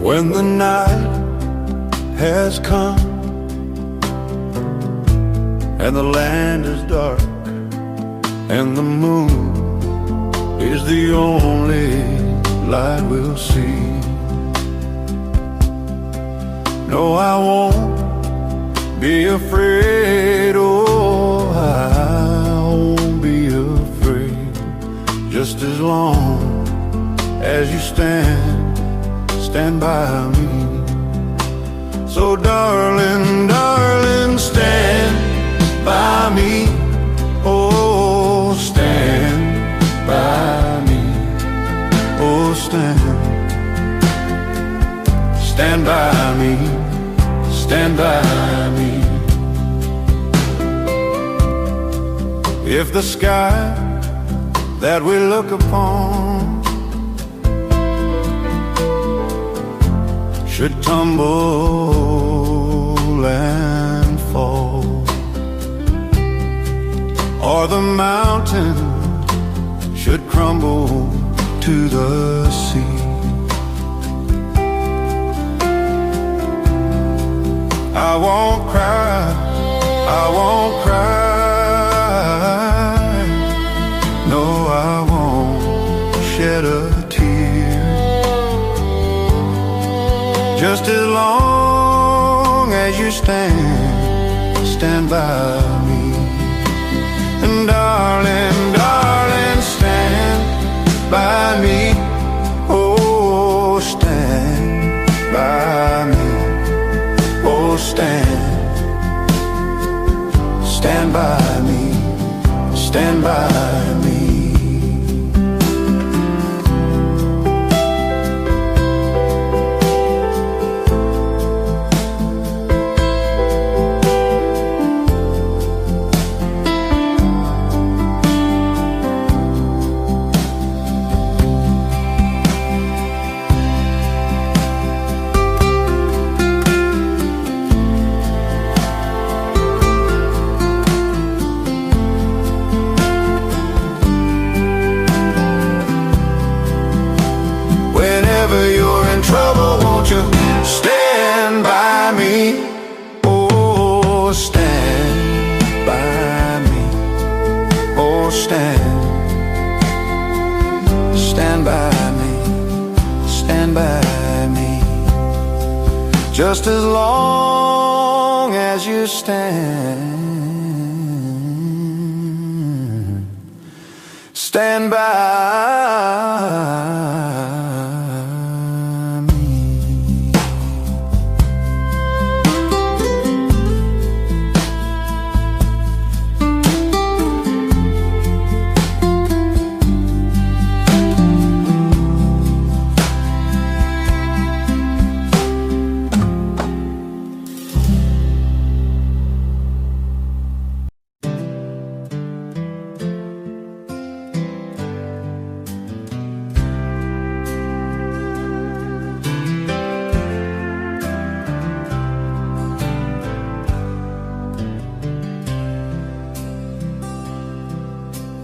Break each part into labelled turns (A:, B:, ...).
A: When the night has come and the land is dark and the moon is the only light we'll see, no, I won't be afraid. Oh, I won't be afraid, just as long as you stand by me. So darling, darling, stand by me. Oh, stand by me. Oh, stand by me. Stand by me. If the sky that we look upon should tumble and fall, or the mountain should crumble to the sea, I won't cry, I won't cry, no, I won't shed a tear, just as long as you stand by me. And darling, darling, stand by me. Oh, stand by me. Oh, stand by me. Stand by me. Whenever you're in trouble, won't you stand by me? Oh, stand by me. Oh, stand by me. Stand by me. Just as long as you stand by me.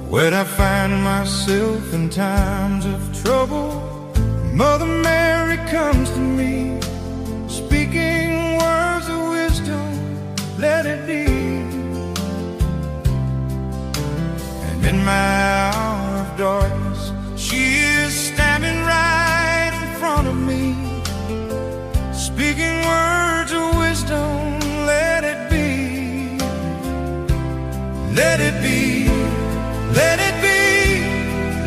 A: When I find myself in times of trouble, Mother Mary comes to me, speaking words of wisdom, let it be. And in my hour of darkness, she is standing right in front of me, speaking words of wisdom, let it be. Let it be. Let it be,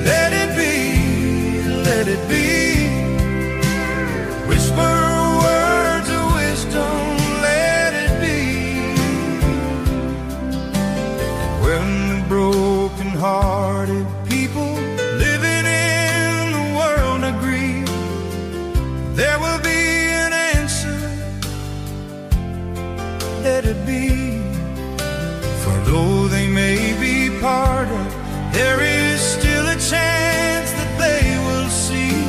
A: let it be, let it be. Whisper words of wisdom, let it be. And when the broken-hearted people living in the world agree, there will be an answer, let it be. For though they may be parted, there is still a chance that they will see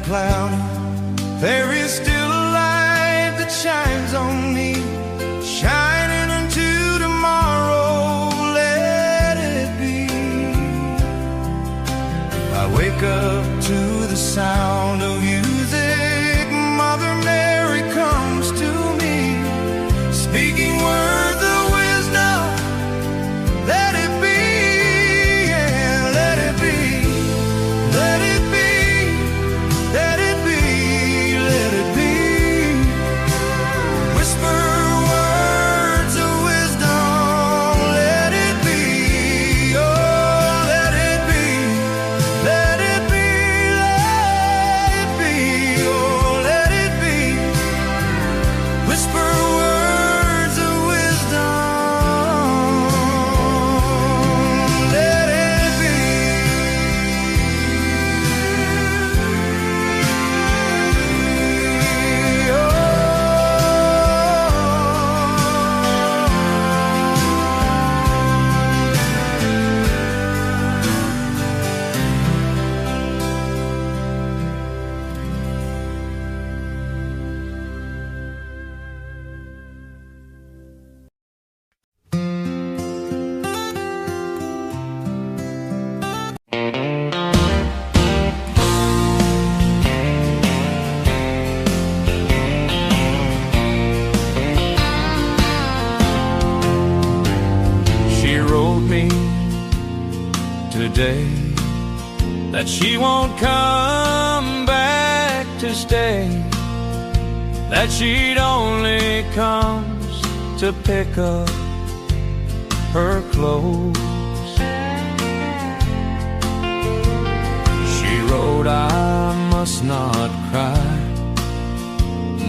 A: cloudy, there is still a light that shines on me, shining into tomorrow. Let it be. I wake up to the sound of music. Mother Mary comes to me, speaking words of wisdom. Let it be, yeah, let it be, let it be, let it be, let it be. Whisper words of wisdom. Let it be, oh, let it be, let it be, let it be, oh, let it be. Whisper words of wisdom. Let it be. She wrote me today that she won't come back to stay, that she'd only comes to pick up her clothes. She wrote I must not cry,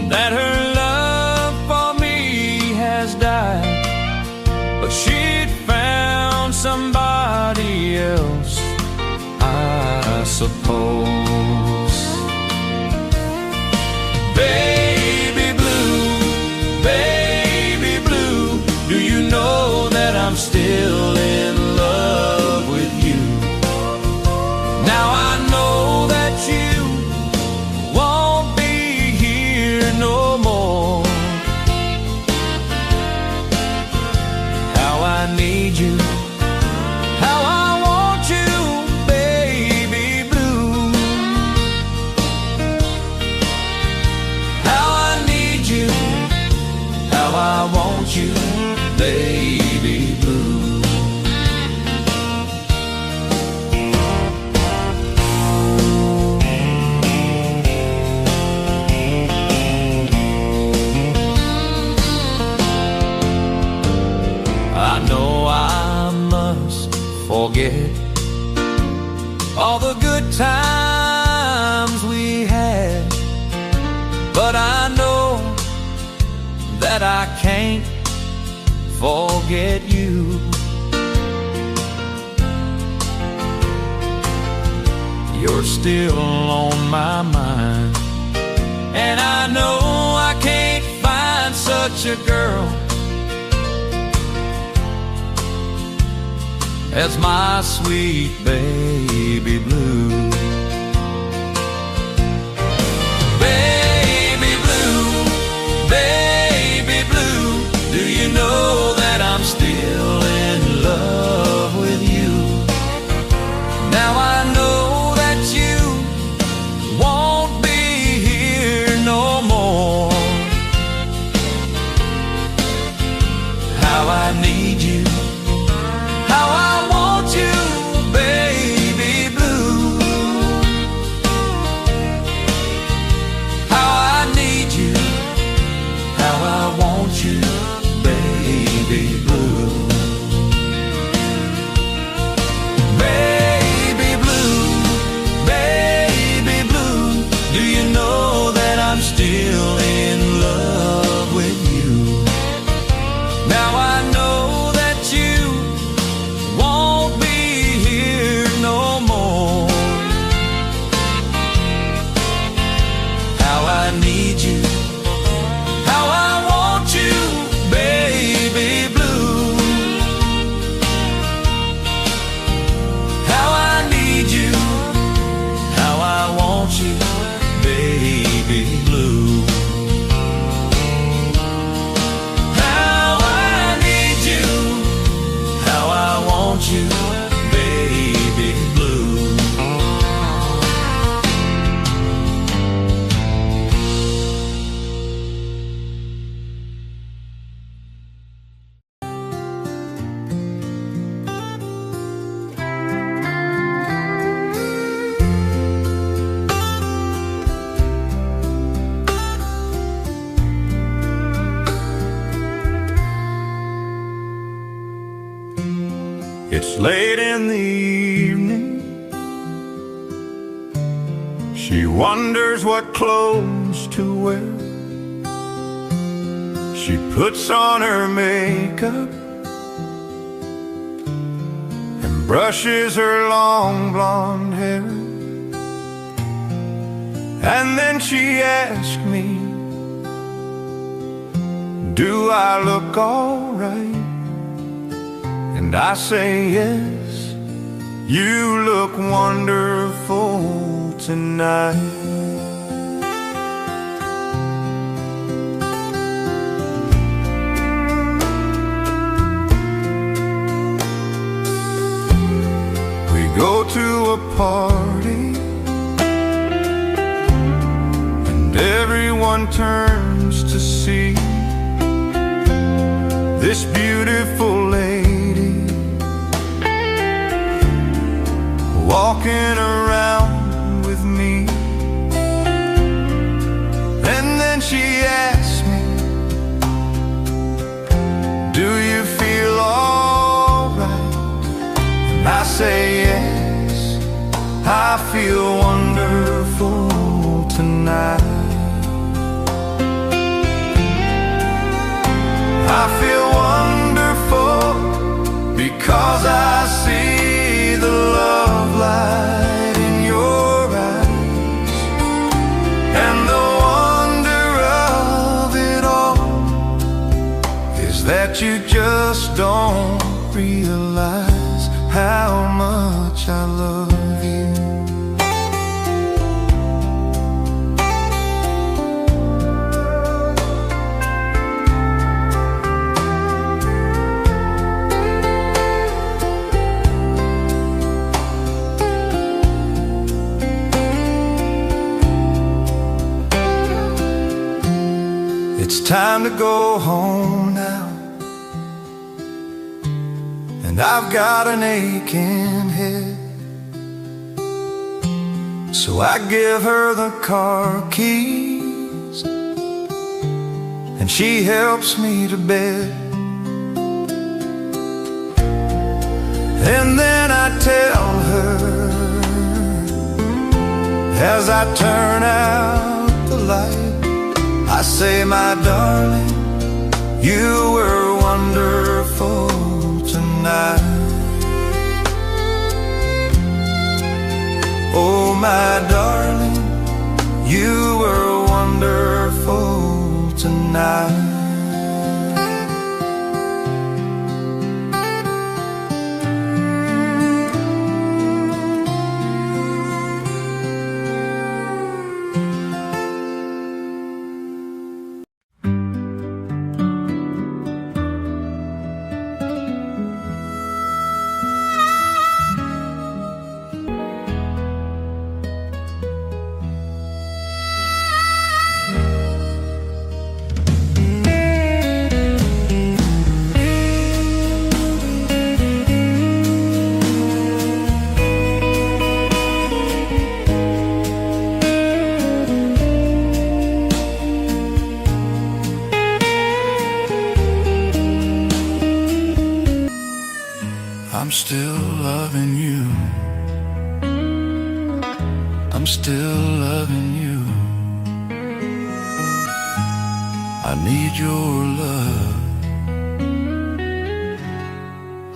A: that her love for me has died, but she'd found somebody else, I suppose. Baby blue, do you know that I'm still in love with you? Now I know that you won't be here no more. How I need you, how I want you, baby blue. How I need you, how I want you, baby blue. I know I must forget all the good times we had, but I know that I can't forget you. You're still on my mind, and I know I can't find such a girl as my sweet baby blue. Baby blue, do you know that I'm still in love with you? Now I know that you won't be here no more. How I need you, how I want you, baby blue. you, baby blue. It's late in the evening. She wonders what clothes to wear. She puts on her makeup and brushes her long blonde hair. And then she asks me, do I look all right? And I say yes, you look wonderful tonight. We go to a party and everyone turns to see this beautiful lady walking around with me. And then she asks me, do you feel alright? And I say yes, I feel wonderful tonight. I feel wonderful because I see the love light in your eyes. And the wonder of it all is that you just don't realize how much I love you. It's time to go home now, and I've got an aching head. So I give her the car keys, and she helps me to bed. And then I tell her, as I turn out the light, I say, my darling, you were wonderful tonight. Oh, my darling, you were wonderful tonight. I'm still loving you. I'm still loving you. I need your love.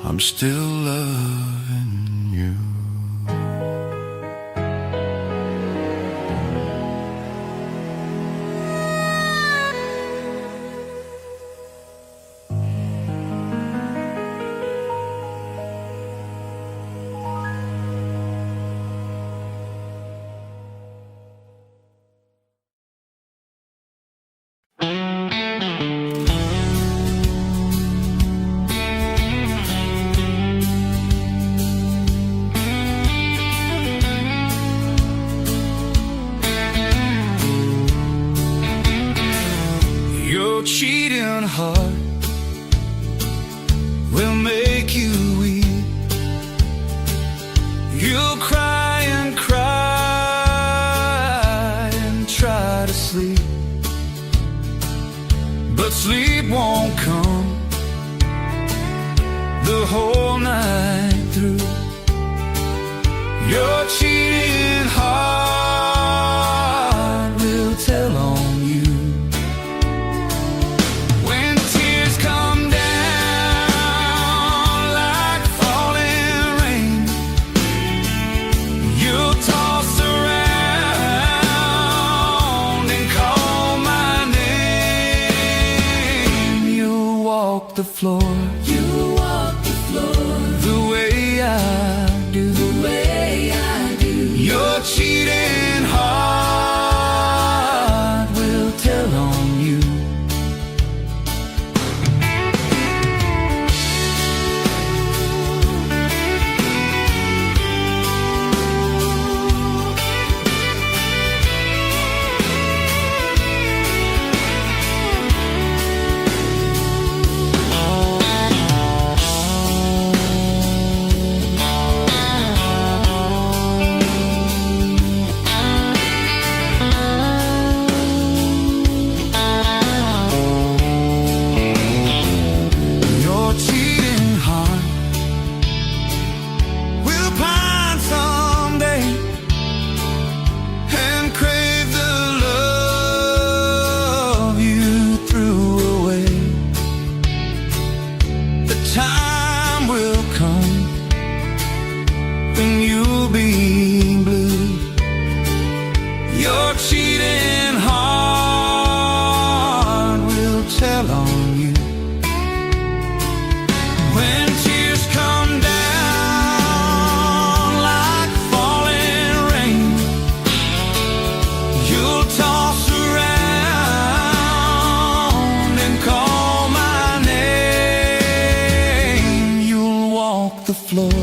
A: I'm still loving you. heart will make you weep. You'll cry and cry and try to sleep, but sleep won't come the whole night through. Your cheating heart will tell on you. When tears come down like falling rain, you'll toss around and call my name. You'll walk the floor. You'll walk the floor the way I do. The way I do. Your cheating heart will tell on you. Time will come when you'll be blue. Your cheating heart will tell on you. When tears come down like falling rain, you'll toss around and call my name. The floor.